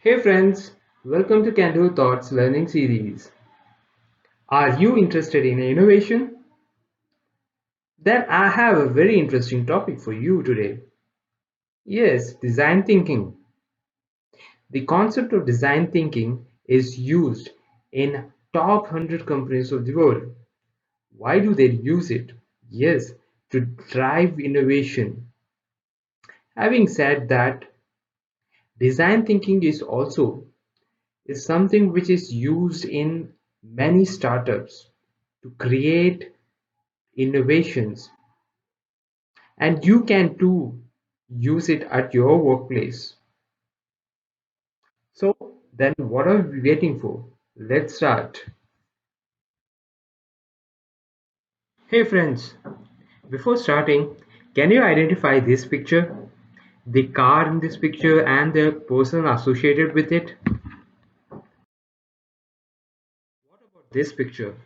Hey friends, welcome to Candour Thoughts Learning Series. Are you interested in innovation? Then I have a very interesting topic for you today. Yes, design thinking. The concept of design thinking is used in top 100 companies of the world. Why do they use it? Yes, to drive innovation. Having said that, design thinking is something which is used in many startups to create innovations, and you can too use it at your workplace. So then what are we waiting for? Let's start. Hey friends, before starting, can you identify this picture? The car in this picture and the person associated with it? What about this picture?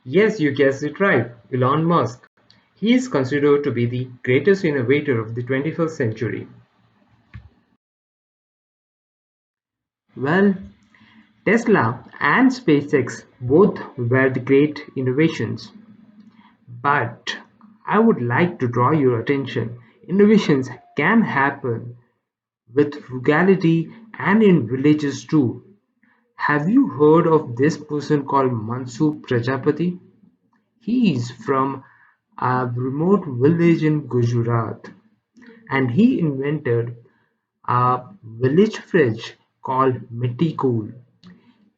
Yes, you guessed it right, Elon Musk. He is considered to be the greatest innovator of the 21st century. Well, Tesla and SpaceX both were the great innovations, but I would like to draw your attention. Innovations can happen with frugality and in villages too. Have you heard of this person called Mansu Prajapati? He is from a remote village in Gujarat, and he invented a village fridge called Mitti Cool.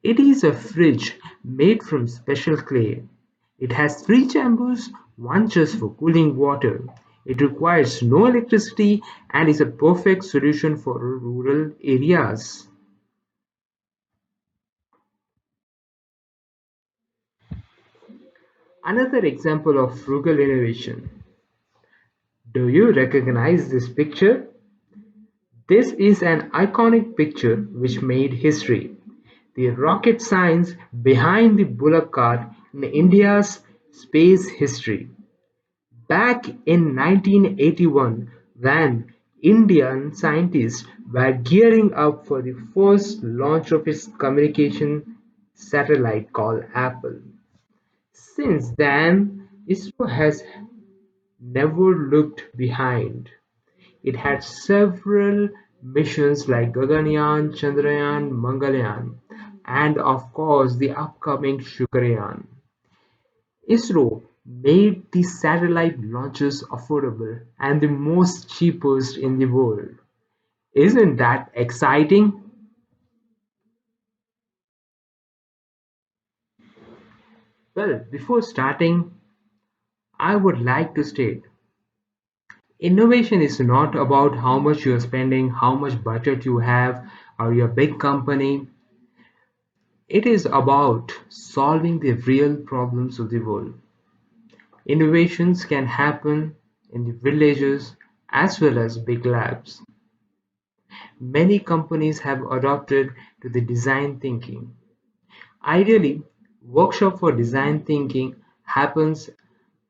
It is a fridge made from special clay. It has three chambers, one just for cooling water. It requires no electricity and is a perfect solution for rural areas. Another example of frugal innovation. Do you recognize this picture? This is an iconic picture which made history. The rocket science behind the bullock cart in India's space history. Back in 1981, when Indian scientists were gearing up for the first launch of its communication satellite called Apple. Since then, ISRO has never looked behind. It had several missions like Gaganyaan, Chandrayaan, Mangalyaan, and of course the upcoming Shukrayaan. ISRO made the satellite launches affordable and the most cheapest in the world. Isn't that exciting? Well, before starting, I would like to state innovation is not about how much you're spending, how much budget you have, or your big company. It is about solving the real problems of the world. Innovations can happen in the villages as well as big labs. Many companies have adopted to the design thinking. Ideally, workshop for design thinking happens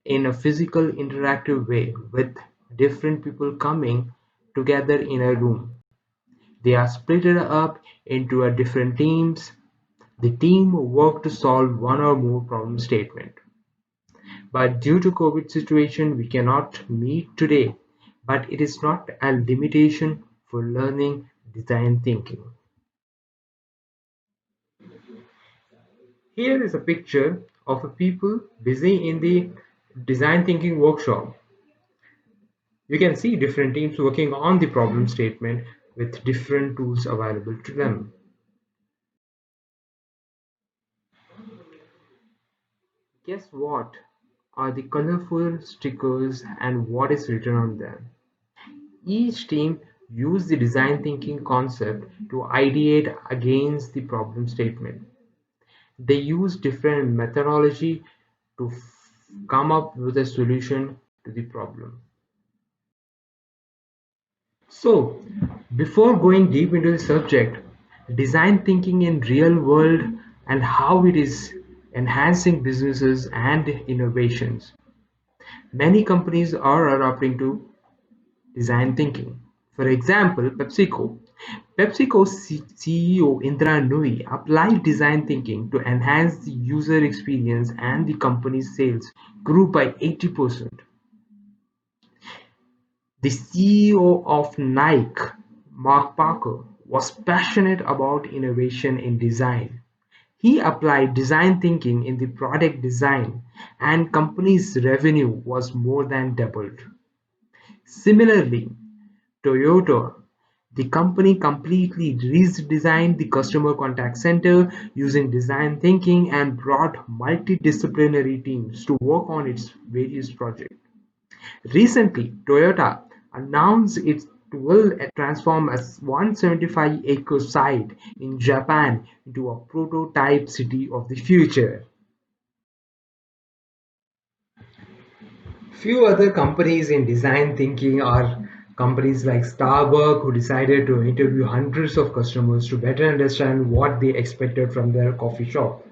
in a physical interactive way with different people coming together in a room. They are split up into a different teams. The team work to solve one or more problem statement. But due to COVID situation, we cannot meet today. But it is not a limitation for learning design thinking. Here is a picture of a people busy in the design thinking workshop. You can see different teams working on the problem statement with different tools available to them. Guess what are the colorful stickers and what is written on them? Each team used the design thinking concept to ideate against the problem statement. They use different methodology to come up with a solution to the problem. So, before going deep into the subject, design thinking in real world and how it is enhancing businesses and innovations. Many companies are adopting to design thinking. For example, PepsiCo. PepsiCo CEO Indra Nooyi applied design thinking to enhance the user experience and the company's sales grew by 80%. The CEO of Nike, Mark Parker, was passionate about innovation in design. He applied design thinking in the product design and company's revenue was more than doubled. Similarly, Toyota, the company completely redesigned the customer contact center using design thinking and brought multidisciplinary teams to work on its various projects. Recently, Toyota announced it will transform a 175-acre site in Japan into a prototype city of the future. Few other companies in design thinking are companies like Starbucks, who decided to interview hundreds of customers to better understand what they expected from their coffee shop.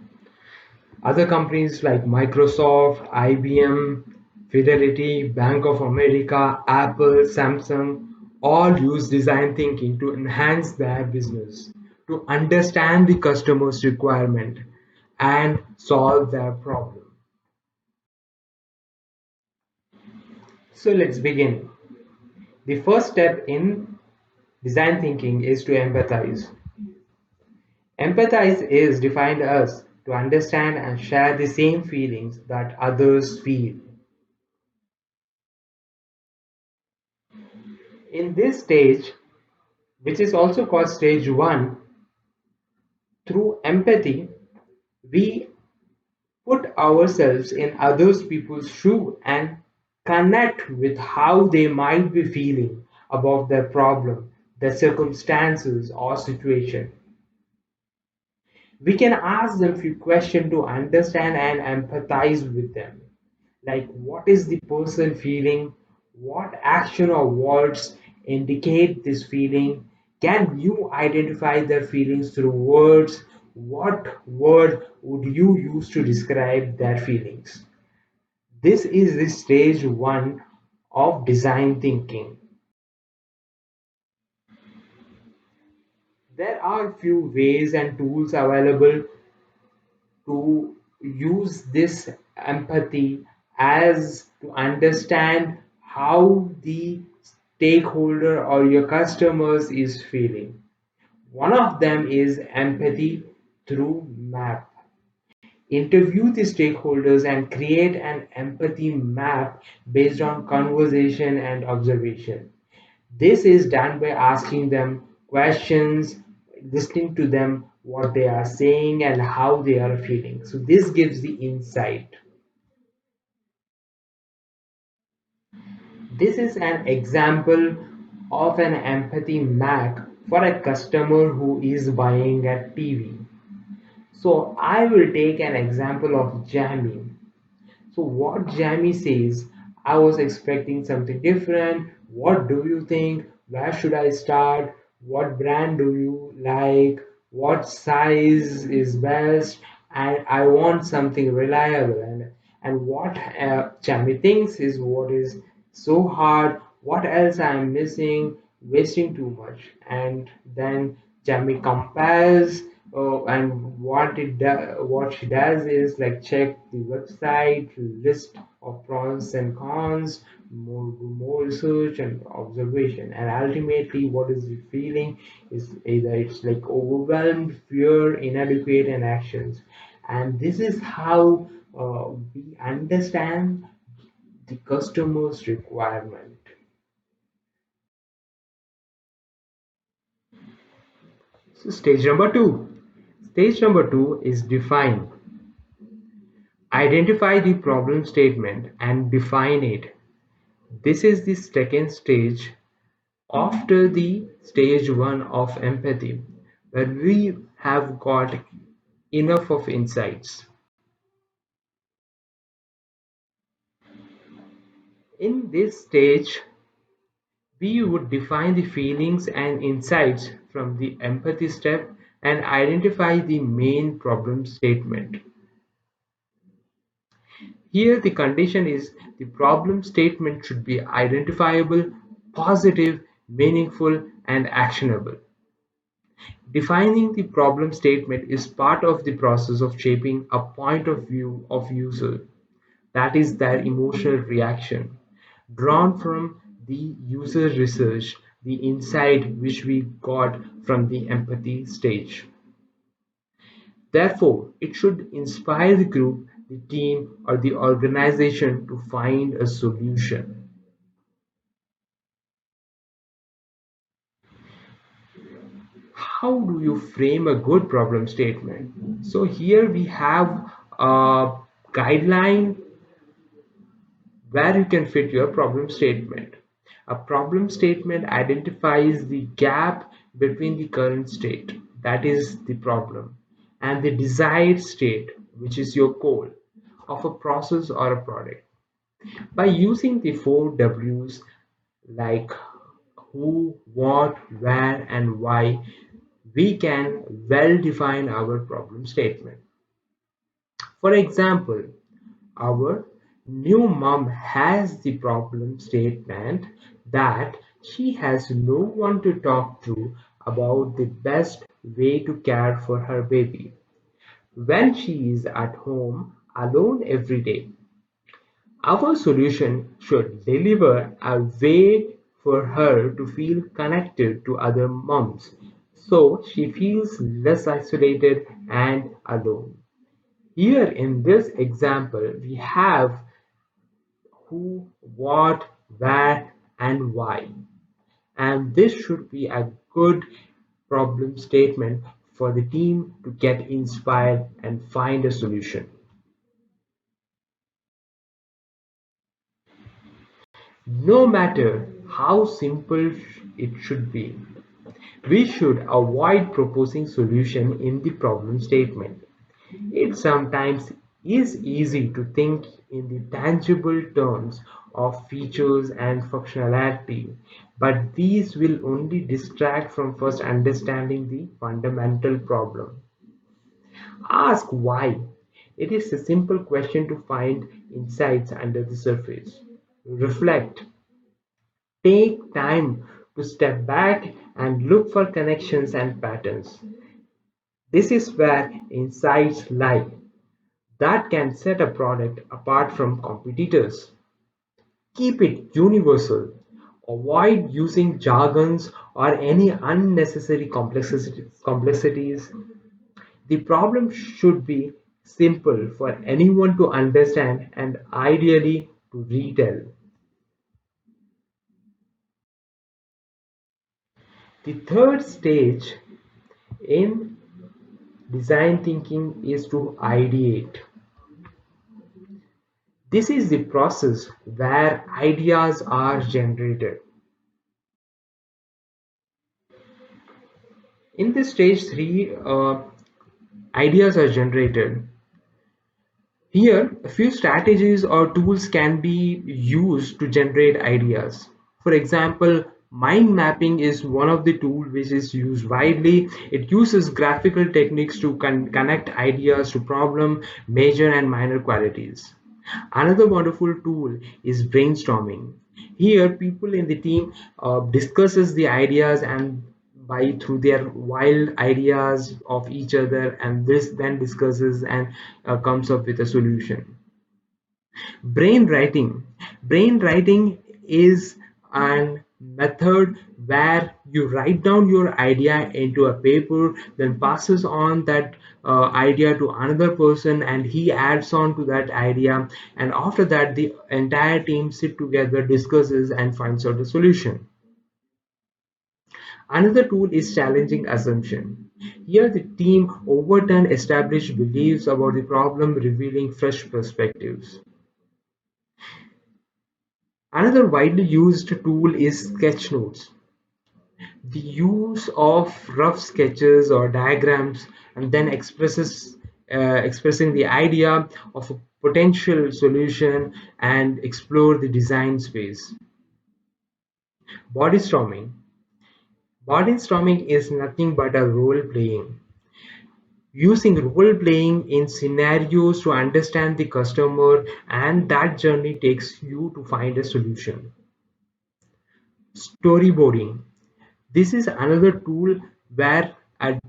Other companies like Microsoft, IBM, Fidelity, Bank of America, Apple, Samsung all use design thinking to enhance their business, to understand the customer's requirement and solve their problem. So let's begin. The first step in design thinking is to empathize. Empathize is defined as to understand and share the same feelings that others feel. In this stage, which is also called stage 1, through empathy, we put ourselves in others people's shoe and connect with how they might be feeling about their problem, their circumstances or situation. We can ask them few questions to understand and empathize with them. Like, what is the person feeling? What action or words indicate this feeling? Can you identify their feelings through words? What word would you use to describe their feelings? This is the stage 1 of design thinking. There are few ways and tools available to use this empathy as to understand how the stakeholder or your customers is feeling. One of them is empathy through map. Interview the stakeholders and create an empathy map based on conversation and observation. This is done by asking them questions, listening to them, what they are saying, and how they are feeling. So, this gives the insight. This is an example of an empathy map for a customer who is buying a TV. So, I will take an example of Jamie. So what Jamie says, I was expecting something different. What do you think? Where should I start? What brand do you like? What size is best? And I want something reliable. And what Jamie thinks is what is so hard. What else I am missing? Wasting too much. And then Jamie compares and what she does is like check the website list of pros and cons, more research and observation, and ultimately what is the feeling is either it's like overwhelmed, fear, inadequate, and actions. And this is how we understand the customer's requirement. So stage number two. Stage number two is define. Identify the problem statement and define it. This is the second stage after the stage 1 of empathy, where we have got enough of insights. In this stage, we would define the feelings and insights from the empathy step and identify the main problem statement. Here the condition is the problem statement should be identifiable, positive, meaningful, and actionable. Defining the problem statement is part of the process of shaping a point of view of user, that is their emotional reaction, drawn from the user research, the insight which we got from the empathy stage. Therefore, it should inspire the group, the team, or the organization to find a solution. How do you frame a good problem statement? So, here we have a guideline where you can fit your problem statement. A problem statement identifies the gap between the current state, that is the problem, and the desired state, which is your goal, of a process or a product. By using the four W's like who, what, where, and why, we can well define our problem statement. For example, our new mom has the problem statement that she has no one to talk to about the best way to care for her baby when she is at home alone every day. Our solution should deliver a way for her to feel connected to other moms so she feels less isolated and alone. Here in this example, we have who, what, where, and why. And this should be a good problem statement for the team to get inspired and find a solution. No matter how simple it should be, we should avoid proposing solution in the problem statement. It sometimes is easy to think in the tangible terms of features and functionality, but these will only distract from first understanding the fundamental problem. Ask why. It is a simple question to find insights under the surface. Reflect. Take time to step back and look for connections and patterns. This is where insights lie that can set a product apart from competitors. Keep it universal. Avoid using jargons or any unnecessary complexities. The problem should be simple for anyone to understand and ideally to retell. The third stage in design thinking is to ideate. This is the process where ideas are generated. In this stage 3, ideas are generated. Here, a few strategies or tools can be used to generate ideas. For example, mind mapping is one of the tools which is used widely. It uses graphical techniques to connect ideas to problem, major and minor qualities. Another wonderful tool is brainstorming. Here, people in the team discusses the ideas and by through their wild ideas of each other, and this then discusses and comes up with a solution. Brain writing. Brain writing is a method where you write down your idea into a paper, then passes on that idea to another person, and he adds on to that idea. And after that, the entire team sit together, discusses, and finds out a solution. Another tool is challenging assumption. Here, the team overturn established beliefs about the problem, revealing fresh perspectives. Another widely used tool is sketch notes. The use of rough sketches or diagrams and then expressing the idea of a potential solution and explore the design space. Body storming. Body storming is nothing but a role playing. Using role playing in scenarios to understand the customer, and that journey takes you to find a solution. Storyboarding. This is another tool where a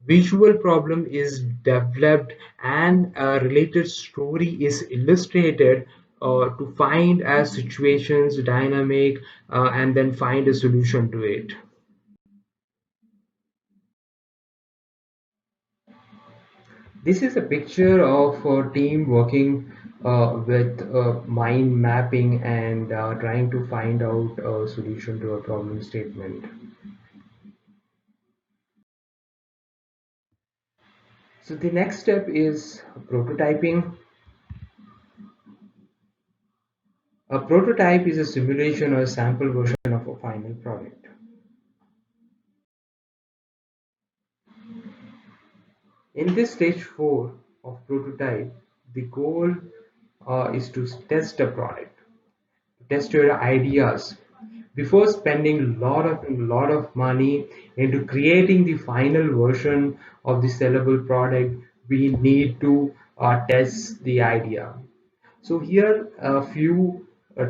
visual problem is developed and a related story is illustrated to find a situation's dynamic and then find a solution to it. This is a picture of a team working with mind mapping and trying to find out a solution to a problem statement. So the next step is prototyping. A prototype is a simulation or a sample version of a final product. In this stage 4 of prototype, the goal is to test a product, test your ideas. Before spending a lot of money into creating the final version of the sellable product, we need to test the idea. So here a few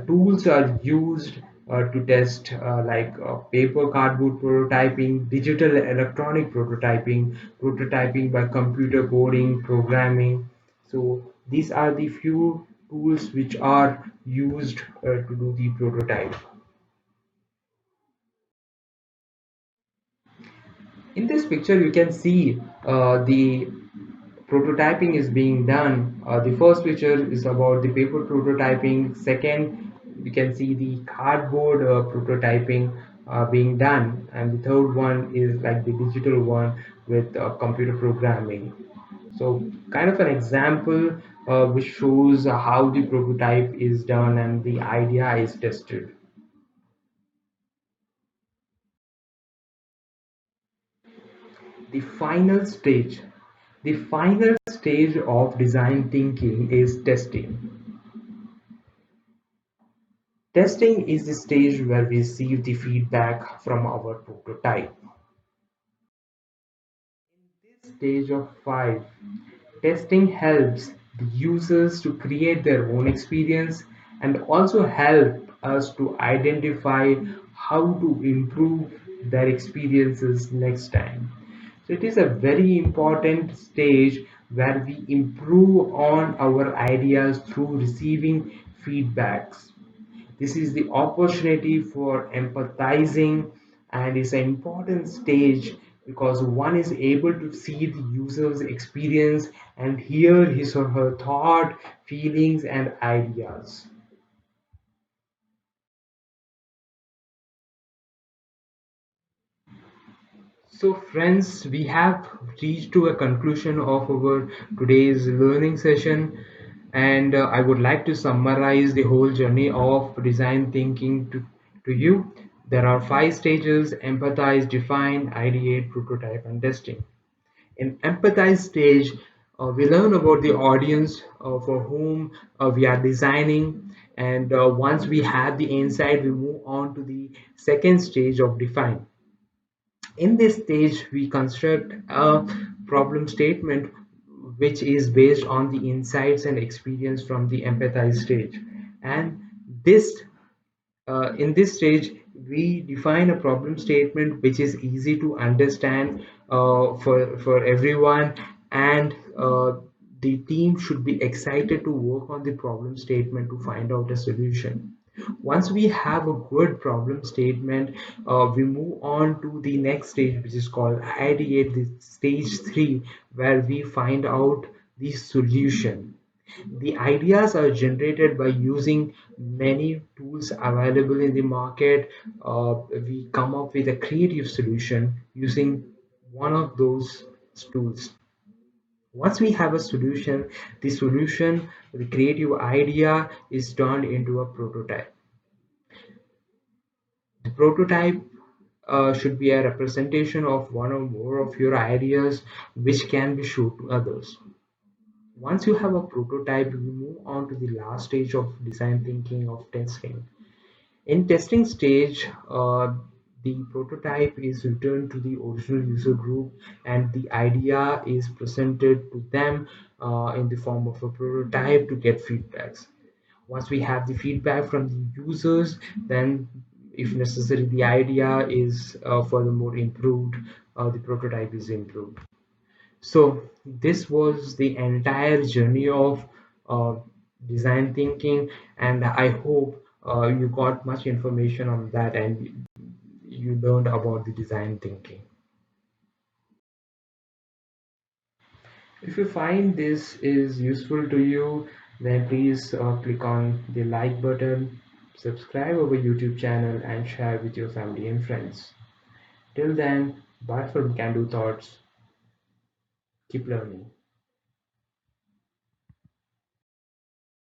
tools are used to test like paper cardboard prototyping, digital electronic prototyping, prototyping by computer coding, programming. So these are the few tools which are used to do the prototype. In this picture, you can see the prototyping is being done. The first picture is about the paper prototyping. Second, you can see the cardboard prototyping being done. And the third one is like the digital one with computer programming. So, kind of an example which shows how the prototype is done and the idea is tested. The final stage. The final stage of design thinking is testing. Testing is the stage where we receive the feedback from our prototype. This stage of 5, testing helps the users to create their own experience and also help us to identify how to improve their experiences next time. So it is a very important stage where we improve on our ideas through receiving feedbacks. This is the opportunity for empathizing and is an important stage because one is able to see the user's experience and hear his or her thought, feelings, and ideas. So, friends, we have reached to a conclusion of our today's learning session, and I would like to summarize the whole journey of design thinking to you. There are 5 stages: empathize, define, ideate, prototype, and testing. In empathize stage, we learn about the audience for whom we are designing, and once we have the insight, we move on to the second stage of define. In this stage, we construct a problem statement which is based on the insights and experience from the empathize stage. And this in this stage, we define a problem statement which is easy to understand for everyone, and the team should be excited to work on the problem statement to find out a solution. Once we have a good problem statement, we move on to the next stage, which is called ideate, the stage 3, where we find out the solution. The ideas are generated by using many tools available in the market. We come up with a creative solution using one of those tools. Once we have a solution, the creative idea is turned into a prototype. The prototype should be a representation of one or more of your ideas which can be shown to others. Once you have a prototype, you move on to the last stage of design thinking of testing. In testing stage, the prototype is returned to the original user group and the idea is presented to them in the form of a prototype to get feedbacks. Once we have the feedback from the users, then if necessary, the idea is furthermore improved, the prototype is improved. So this was the entire journey of uh, design thinking, and I hope you got much information on that and you learned about the design thinking. If you find this is useful to you, then please click on the like button, subscribe our YouTube channel, and share with your family and friends. Till then, bye from Candour Thoughts. Keep learning.